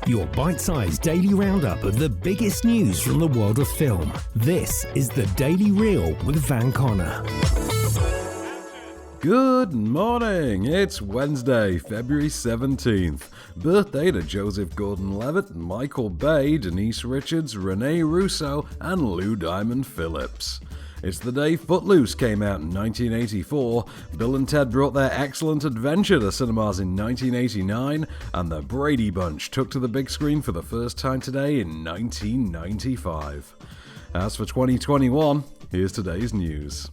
Your bite-sized daily roundup of the biggest news from the world of film. This is the Daily Reel with Van Connor. Good morning, it's Wednesday, February 17th. Birthday to Joseph Gordon-Levitt, Michael Bay, Denise Richards, Rene Russo, and Lou Diamond Phillips. It's the day Footloose came out in 1984, Bill and Ted brought their Excellent Adventure to cinemas in 1989, and the Brady Bunch took to the big screen for the first time today in 1995. As for 2021, here's today's news.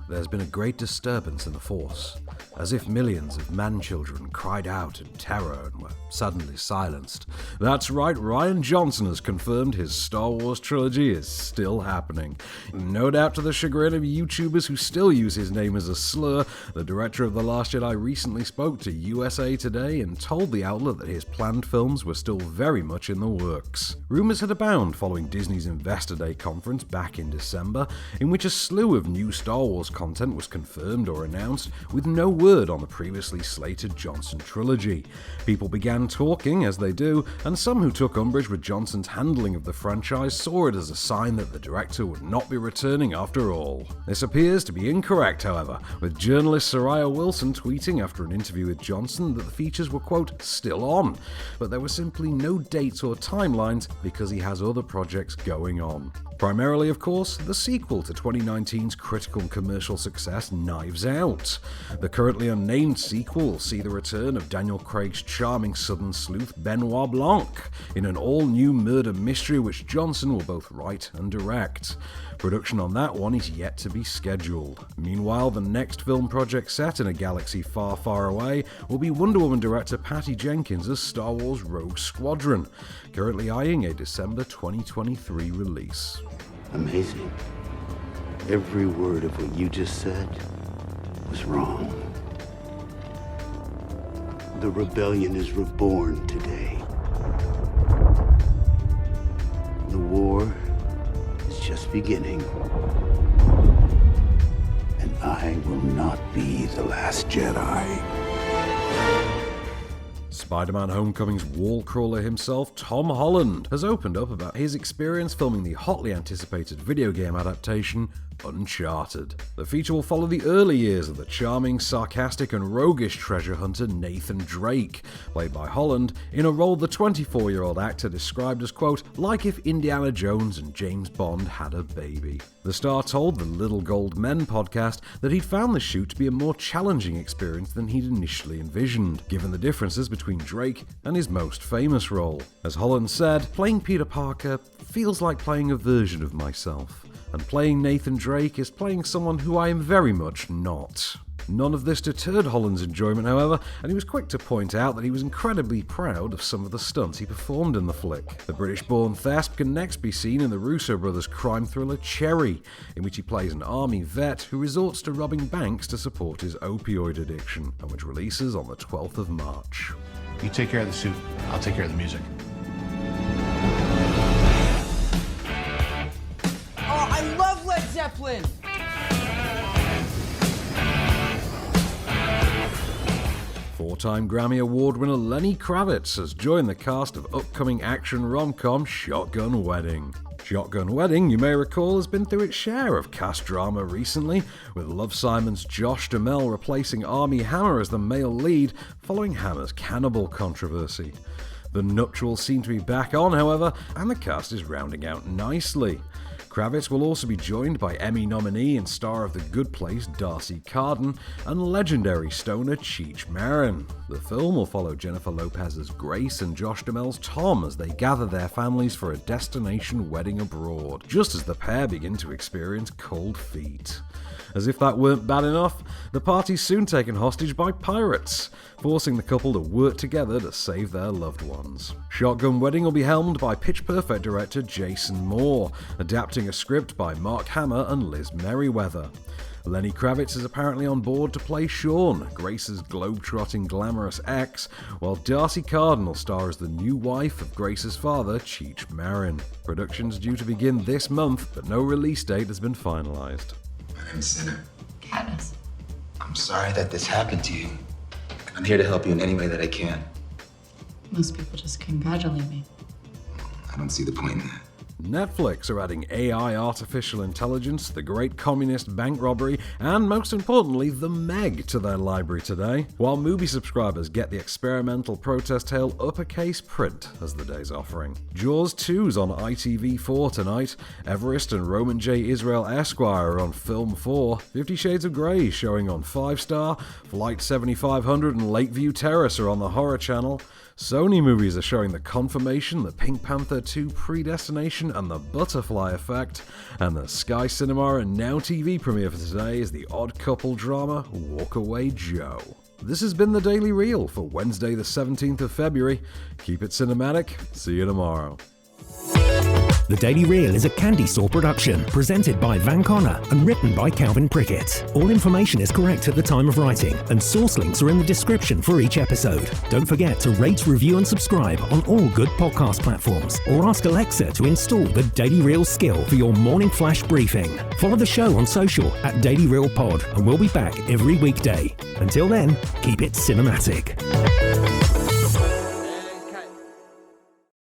There's been a great disturbance in the Force, as if millions of man-children cried out in terror and were suddenly silenced. That's right, Rian Johnson has confirmed his Star Wars trilogy is still happening. No doubt to the chagrin of YouTubers who still use his name as a slur, the director of The Last Jedi recently spoke to USA Today and told the outlet that his planned films were still very much in the works. Rumours had abound following Disney's Investor Day conference back in December, in which a slew of new Star Wars content was confirmed or announced, with no word on the previously slated Johnson trilogy. People began talking, as they do, and some who took umbrage with Johnson's handling of the franchise saw it as a sign that the director would not be returning after all. This appears to be incorrect, however, with journalist Soraya Wilson tweeting after an interview with Johnson that the features were, quote, still on, but there were simply no dates or timelines because he has other projects going on. Primarily, of course, the sequel to 2019's critical and commercial success, Knives Out. The currently unnamed sequel will see the return of Daniel Craig's charming southern sleuth Benoit Blanc in an all-new murder mystery which Johnson will both write and direct. Production on that one is yet to be scheduled. Meanwhile, the next film project set in a galaxy far, far away will be Wonder Woman director Patty Jenkins' Star Wars Rogue Squadron, currently eyeing a December 2023 release. Amazing. Every word of what you just said was wrong. The rebellion is reborn today. The war is just beginning. And I will not be the last Jedi. Spider-Man Homecoming's wall crawler himself, Tom Holland, has opened up about his experience filming the hotly anticipated video game adaptation, Uncharted. The feature will follow the early years of the charming, sarcastic and roguish treasure hunter Nathan Drake, played by Holland, in a role the 24-year-old actor described as, quote, like if Indiana Jones and James Bond had a baby. The star told the Little Gold Men podcast that he'd found the shoot to be a more challenging experience than he'd initially envisioned, given the differences between Drake and his most famous role. As Holland said, playing Peter Parker feels like playing a version of myself, and playing Nathan Drake is playing someone who I am very much not. None of this deterred Holland's enjoyment, however, and he was quick to point out that he was incredibly proud of some of the stunts he performed in the flick. The British-born Thesp can next be seen in the Russo brothers' crime thriller Cherry, in which he plays an army vet who resorts to robbing banks to support his opioid addiction, and which releases on the 12th of March. You take care of the suit, I'll take care of the music. Oh, I love Led Zeppelin! Four-time Grammy Award winner Lenny Kravitz has joined the cast of upcoming action rom-com Shotgun Wedding. Shotgun Wedding, you may recall, has been through its share of cast drama recently, with Love Simon's Josh Duhamel replacing Armie Hammer as the male lead following Hammer's cannibal controversy. The nuptials seem to be back on, however, and the cast is rounding out nicely. Kravitz will also be joined by Emmy nominee and star of The Good Place Darcy Carden and legendary stoner Cheech Marin. The film will follow Jennifer Lopez's Grace and Josh Duhamel's Tom as they gather their families for a destination wedding abroad, just as the pair begin to experience cold feet. As if that weren't bad enough, the party's soon taken hostage by pirates, forcing the couple to work together to save their loved ones. Shotgun Wedding will be helmed by Pitch Perfect director Jason Moore, adapting a script by Mark Hamill and Liz Merriweather. Lenny Kravitz is apparently on board to play Sean, Grace's globe-trotting glamorous ex, while Darcy Carden will star as the new wife of Grace's father, Cheech Marin. Production's due to begin this month, but no release date has been finalized. My name's Sinner. Katniss. I'm sorry that this happened to you. I'm here to help you in any way that I can. Most people just congratulate me. I don't see the point in that. Netflix are adding AI, artificial intelligence, the great communist bank robbery, and most importantly, The Meg to their library today, while movie subscribers get the experimental protest tale uppercase print as the day's offering. Jaws 2's on ITV4 tonight, Everest and Roman J. Israel Esquire are on Film 4, 50 Shades of Grey showing on 5-Star, Flight 7500 and Lakeview Terrace are on the Horror Channel, Sony movies are showing The Confirmation, The Pink Panther 2 Predestination and The Butterfly Effect, and the Sky Cinema and Now TV premiere for today is the Odd Couple drama Walk Away Joe. This has been the Daily Reel for Wednesday the 17th of February. Keep it cinematic. See you tomorrow. The Daily Reel is a Candystore production, presented by Van Connor and written by Calvin Prickett. All information is correct at the time of writing, and source links are in the description for each episode. Don't forget to rate, review, and subscribe on all good podcast platforms, or ask Alexa to install the Daily Reel skill for your morning flash briefing. Follow the show on social at Daily Reel Pod, and we'll be back every weekday. Until then, keep it cinematic.